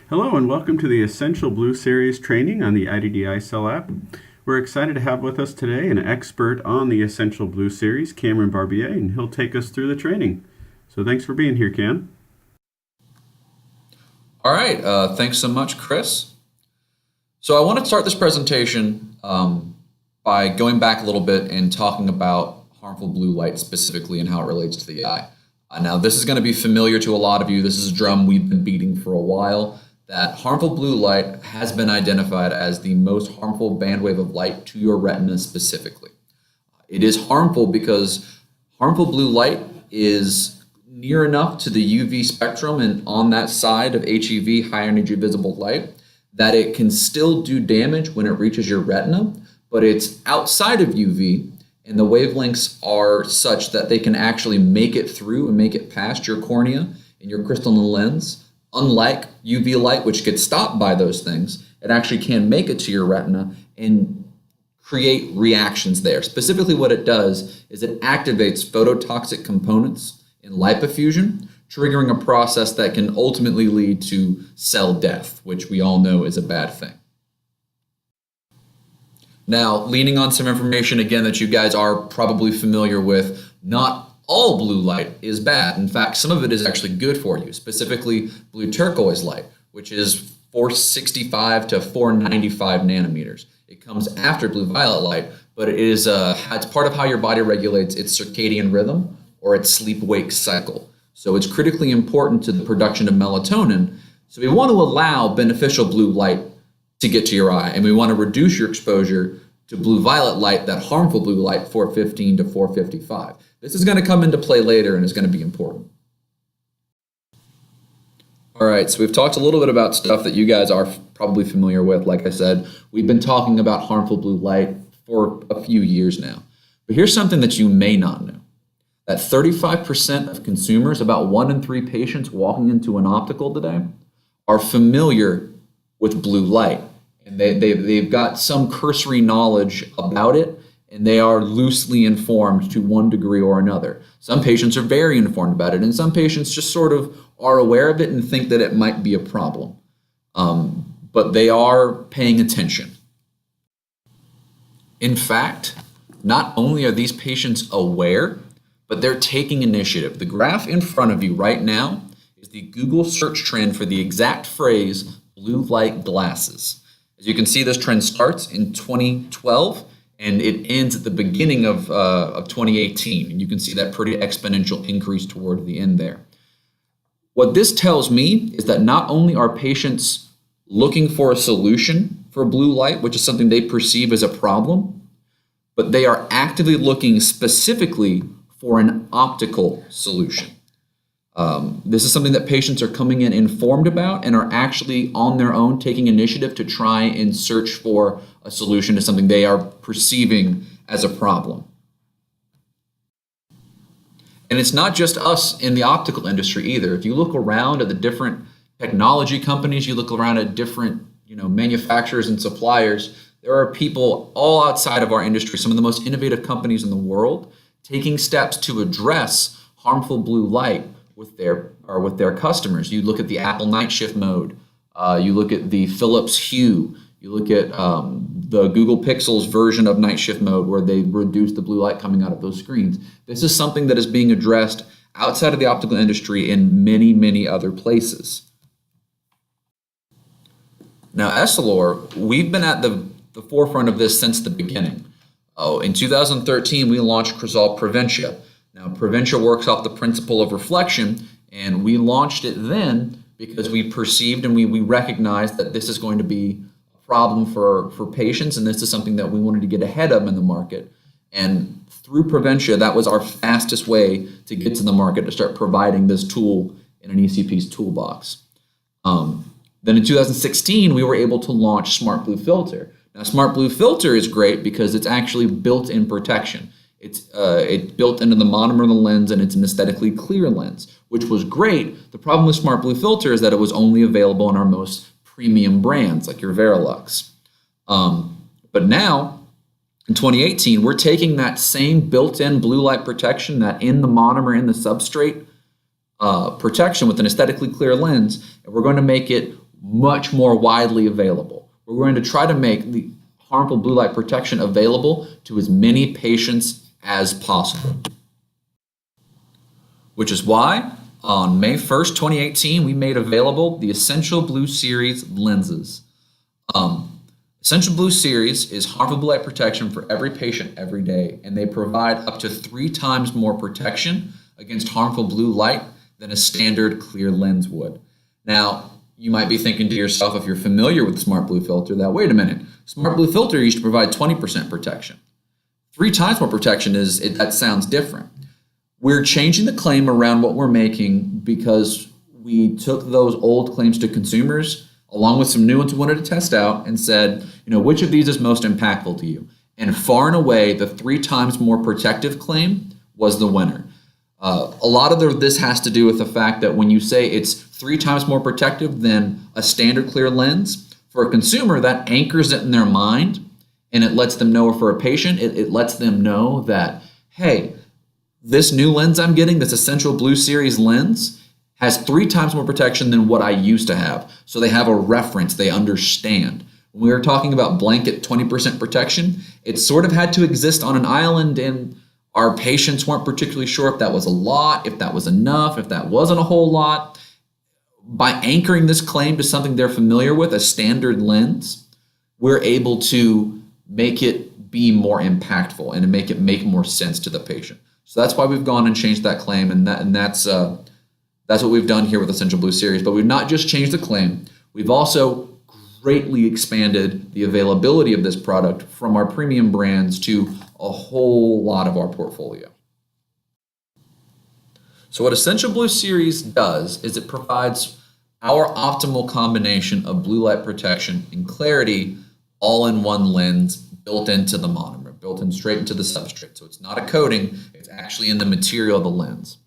Hello and welcome to the Essential Blue Series training on the IDD EyeSell app. We're excited to have with us today an expert on the Essential Blue Series, Cameron Barbier, and he'll take us through the training. So thanks for being here, Cam. All right, thanks so much, Chris. So I want to start this presentation by going back a little bit and talking about harmful blue light specifically and how it relates to the eye. Now, this is going to be familiar to a lot of you. This is a drum we've been beating for a while, that harmful blue light has been identified as the most harmful bandwave of light to your retina specifically. It is harmful because harmful blue light is near enough to the UV spectrum and on that side of HEV, high energy visible light, that it can still do damage when it reaches your retina, but it's outside of UV and the wavelengths are such that they can actually make it through and make it past your cornea and your crystalline lens. Unlike UV light, which gets stopped by those things, it actually can make it to your retina and create reactions there. Specifically, what it does is it activates phototoxic components in lipofuscin, triggering a process that can ultimately lead to cell death, which we all know is a bad thing. Now, leaning on some information again that you guys are probably familiar with, not all blue light is bad. In fact, some of it is actually good for you, specifically blue turquoise light, which is 465 to 495 nanometers. It comes after blue violet light, but it is it's part of how your body regulates its circadian rhythm or its sleep-wake cycle. So it's critically important to the production of melatonin. So we want to allow beneficial blue light to get to your eye, and we want to reduce your exposure to blue violet light, that harmful blue light, 415 to 455. This is going to come into play later and is going to be important. All right, so we've talked a little bit about stuff that you guys are probably familiar with. Like I said, we've been talking about harmful blue light for a few years now. But here's something that you may not know. That 35% of consumers, about 1 in 3 patients walking into an optical today, are familiar with blue light. And they've got some cursory knowledge about it, and they are loosely informed to one degree or another. Some patients are very informed about it, and some patients just sort of are aware of it and think that it might be a problem. But they are paying attention. In fact, not only are these patients aware, but they're taking initiative. The graph in front of you right now is the Google search trend for the exact phrase blue light glasses. As you can see, this trend starts in 2012 and it ends at the beginning of 2018. And you can see that pretty exponential increase toward the end there. What this tells me is that not only are patients looking for a solution for blue light, which is something they perceive as a problem, but they are actively looking specifically for an optical solution. This is something that patients are coming in informed about and are actually on their own taking initiative to try and search for a solution to something they are perceiving as a problem. And it's not just us in the optical industry either. If you look around at the different technology companies, you look around at different manufacturers and suppliers, there are people all outside of our industry, some of the most innovative companies in the world, taking steps to address harmful blue light with their customers. You look at the Apple night shift mode, you look at the Philips Hue, you look at the Google Pixel's version of night shift mode where they reduce the blue light coming out of those screens. This is something that is being addressed outside of the optical industry in many, many other places. Now, Essilor, we've been at the forefront of this since the beginning. In 2013, we launched Crizal Preventia. Now, Preventia works off the principle of reflection, and we launched it then because we perceived and we recognized that this is going to be a problem for patients, and this is something that we wanted to get ahead of in the market. And through Preventia, that was our fastest way to get to the market, to start providing this tool in an ECP's toolbox. Then in 2016, we were able to launch Smart Blue Filter. Now, Smart Blue Filter is great because it's actually built-in protection. It's built into the monomer of the lens, and it's an aesthetically clear lens, which was great. The problem with Smart Blue Filter is that it was only available in our most premium brands, like your Verilux. But now, in 2018, we're taking that same built-in blue light protection, that in the monomer, in the substrate protection with an aesthetically clear lens, and we're going to make it much more widely available. We're going to try to make the harmful blue light protection available to as many patients as possible. Which is why on May 1st, 2018, we made available the Essential Blue Series lenses. Essential Blue Series is harmful blue light protection for every patient every day, and they provide up to 3 times more protection against harmful blue light than a standard clear lens would. Now, you might be thinking to yourself, if you're familiar with the Smart Blue filter, that wait a minute, Smart Blue filter used to provide 20% protection. 3 times more protection that sounds different. We're changing the claim around what we're making because we took those old claims to consumers along with some new ones we wanted to test out and said, which of these is most impactful to you? And far and away, the 3 times more protective claim was the winner. A lot of this has to do with the fact that when you say it's 3 times more protective than a standard clear lens, for a consumer, that anchors it in their mind and it lets them know, or for a patient, it lets them know that, hey, this new lens I'm getting, this Essential Blue Series lens, has 3 times more protection than what I used to have. So they have a reference, they understand. When we were talking about blanket 20% protection, it sort of had to exist on an island, and our patients weren't particularly sure if that was a lot, if that was enough, if that wasn't a whole lot. By anchoring this claim to something they're familiar with, a standard lens, we're able to make it be more impactful and to make it make more sense to the patient. So that's why we've gone and changed that claim, and that's what we've done here with Essential Blue Series. But we've not just changed the claim, we've also greatly expanded the availability of this product from our premium brands to a whole lot of our portfolio. So what Essential Blue Series does is it provides our optimal combination of blue light protection and clarity all in one lens built into the monomer, built in straight into the substrate. So it's not a coating, it's actually in the material of the lens.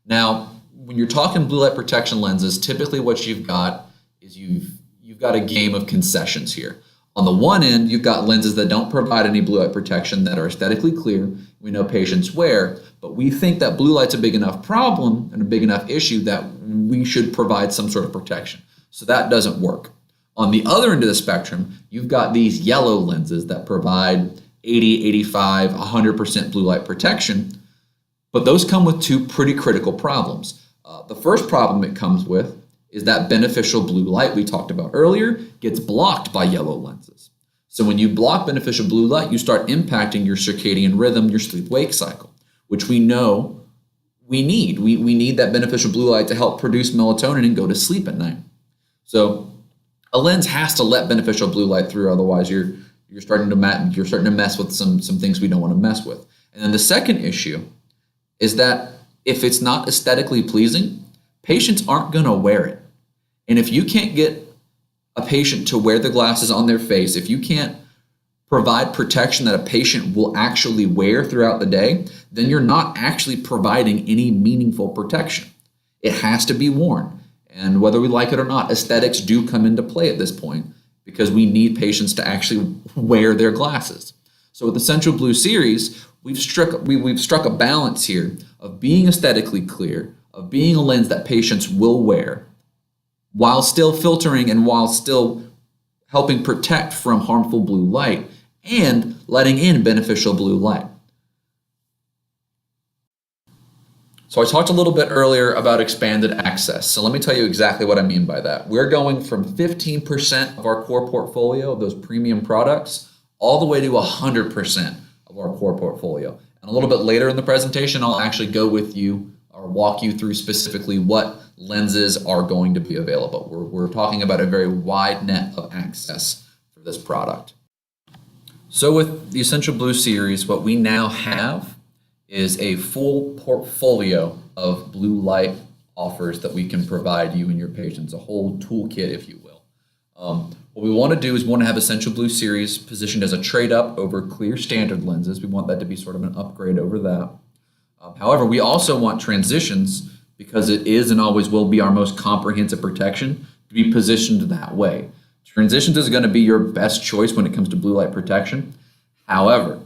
Now, when you're talking blue light protection lenses, typically what you've got is you've got a game of concessions here. On the one end, you've got lenses that don't provide any blue light protection that are aesthetically clear. We know patients wear, but we think that blue light's a big enough problem and a big enough issue that we should provide some sort of protection. So that doesn't work. On the other end of the spectrum, you've got these yellow lenses that provide 80, 85, 100% blue light protection, but those come with 2 pretty critical problems. The first problem it comes with is that beneficial blue light we talked about earlier gets blocked by yellow lenses. So when you block beneficial blue light, you start impacting your circadian rhythm, your sleep-wake cycle, which we know we need. We need that beneficial blue light to help produce melatonin and go to sleep at night. So a lens has to let beneficial blue light through, otherwise you're starting to mess with some things we don't want to mess with. And then the second issue is that if it's not aesthetically pleasing, patients aren't going to wear it. And if you can't get a patient to wear the glasses on their face, if you can't provide protection that a patient will actually wear throughout the day, then you're not actually providing any meaningful protection. It has to be worn. And whether we like it or not, aesthetics do come into play at this point because we need patients to actually wear their glasses. So with Essential Blue Series, we've struck a balance here of being aesthetically clear, of being a lens that patients will wear, while still filtering and while still helping protect from harmful blue light and letting in beneficial blue light. So I talked a little bit earlier about expanded access. So let me tell you exactly what I mean by that. We're going from 15% of our core portfolio of those premium products all the way to 100% of our core portfolio. And a little bit later in the presentation, I'll actually go with you or walk you through specifically what lenses are going to be available. We're talking about a very wide net of access for this product. So with the Essential Blue Series, what we now have is a full portfolio of blue light offers that we can provide you and your patients, a whole toolkit, if you will. What we want to do is we want to have Essential Blue Series positioned as a trade-up over clear standard lenses. We want that to be sort of an upgrade over that. However, we also want transitions, because it is and always will be our most comprehensive protection, to be positioned that way. Transitions is going to be your best choice when it comes to blue light protection. However,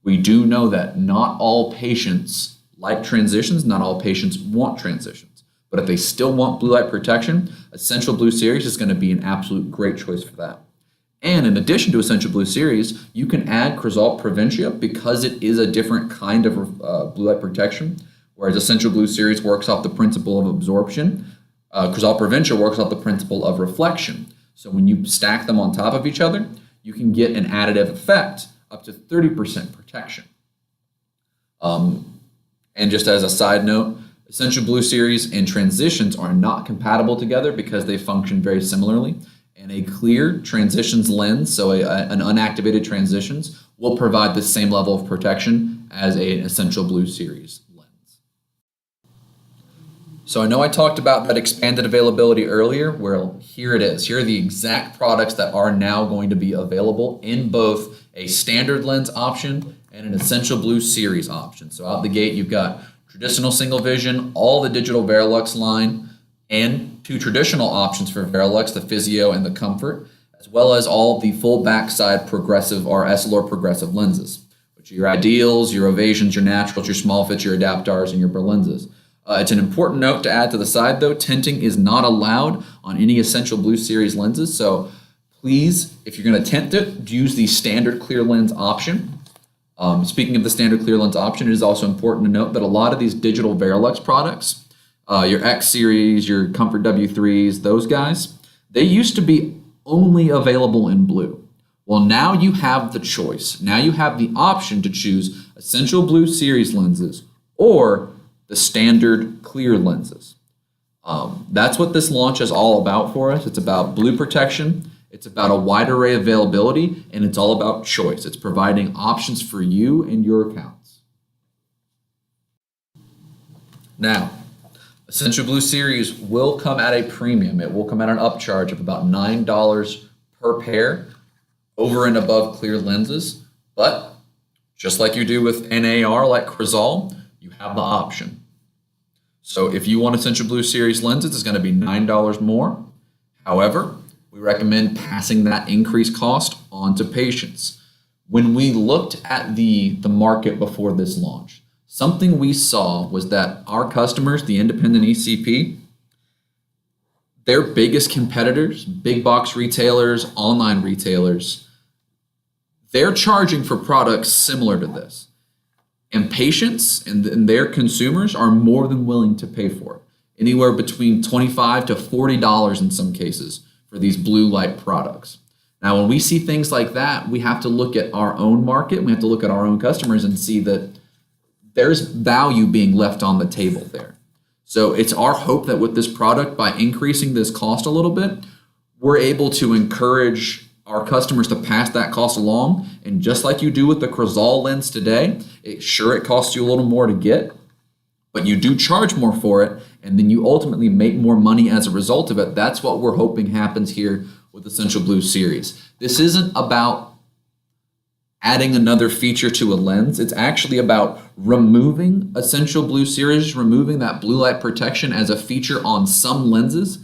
we do know that not all patients like transitions, not all patients want transitions. But if they still want blue light protection, Essential Blue Series is going to be an absolute great choice for that. And in addition to Essential Blue Series, you can add Crizal Preventia because it is a different kind of blue light protection. Whereas Essential Blue Series works off the principle of absorption, Crizal Preventia works off the principle of reflection. So when you stack them on top of each other, you can get an additive effect up to 30% protection. And just as a side note, Essential Blue Series and transitions are not compatible together because they function very similarly. And a clear transitions lens, so an unactivated transitions, will provide the same level of protection as an Essential Blue Series lens. So I know I talked about that expanded availability earlier. Well, here it is. Here are the exact products that are now going to be available in both a standard lens option and an Essential Blue Series option. So out the gate, you've got traditional single vision, all the digital Verilux line, and 2 traditional options for Verilux, the Physio and the Comfort, as well as all the full backside progressive or Essilor progressive lenses, which are your ideals, your ovations, your naturals, your small fits, your adaptars, and your berlenses. It's an important note to add to the side though, tinting is not allowed on any Essential Blue Series lenses, so please, if you're going to tint it, use the standard clear lens option. Speaking of the standard clear lens option, it is also important to note that a lot of these digital Verilux products, your X series, your Comfort W3s, those guys, they used to be only available in blue. Well, now you have the choice. Now you have the option to choose Essential Blue Series lenses or the standard clear lenses. That's what this launch is all about for us. It's about blue protection. It's about a wide array availability, and it's all about choice. It's providing options for you and your accounts. Now, Essential Blue Series will come at a premium. It will come at an upcharge of about $9 per pair over and above clear lenses. But just like you do with NAR like Crizal, you have the option. So if you want Essential Blue Series lenses, it's going to be $9 more. However, we recommend passing that increased cost on to patients. When we looked at the market before this launch, something we saw was that our customers, the independent ECP, their biggest competitors, big box retailers, online retailers, they're charging for products similar to this. And patients and their consumers are more than willing to pay for it, anywhere between $25 to $40 in some cases for these blue light products. Now, when we see things like that, we have to look at our own market, we have to look at our own customers and see that there's value being left on the table there. So it's our hope that with this product, by increasing this cost a little bit, we're able to encourage our customers to pass that cost along. And just like you do with the Crizal lens today, it costs you a little more to get, but you do charge more for it, and then you ultimately make more money as a result of it. That's what we're hoping happens here with Essential Blue Series. This isn't about adding another feature to a lens. It's actually about removing Essential Blue Series, removing that blue light protection as a feature on some lenses,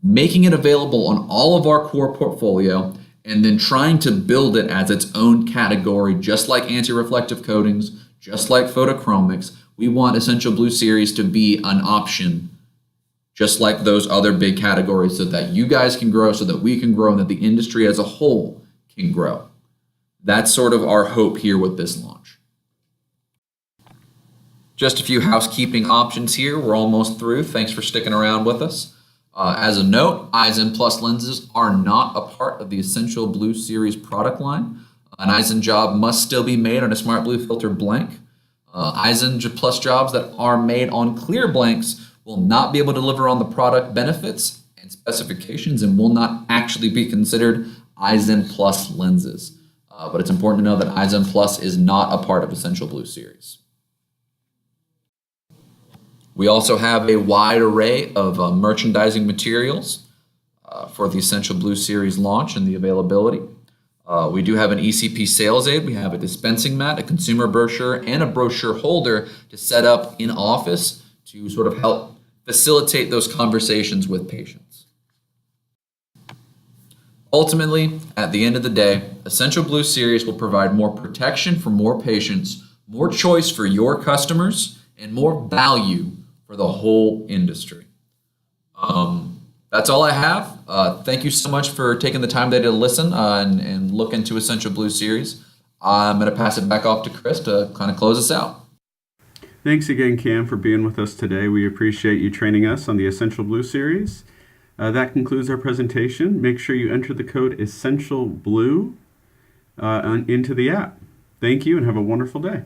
making it available on all of our core portfolio, and then trying to build it as its own category, just like anti-reflective coatings, just like photochromics. We want Essential Blue Series to be an option, just like those other big categories, so that you guys can grow, so that we can grow, and that the industry as a whole can grow. That's sort of our hope here with this launch. Just a few housekeeping options here. We're almost through. Thanks for sticking around with us. As a note, Eyezen Plus lenses are not a part of the Essential Blue Series product line. An Eyezen job must still be made on a Smart Blue filter blank. Eyezen Plus jobs that are made on clear blanks will not be able to deliver on the product benefits and specifications and will not actually be considered Eyezen Plus lenses. But it's important to know that Eyezen Plus is not a part of Essential Blue Series. We also have a wide array of merchandising materials for the Essential Blue Series launch and the availability. We do have an ECP sales aid. We have a dispensing mat, a consumer brochure, and a brochure holder to set up in office to sort of help facilitate those conversations with patients. Ultimately, at the end of the day, Essential Blue Series will provide more protection for more patients, more choice for your customers, and more value for the whole industry. That's all I have. Thank you so much for taking the time today to listen and look into Essential Blue series. I'm going to pass it back off to Chris to kind of close us out. Thanks again, Cam, for being with us today. We appreciate you training us on the Essential Blue series. That concludes our presentation. Make sure you enter the code Essential Blue into the app. Thank you and have a wonderful day.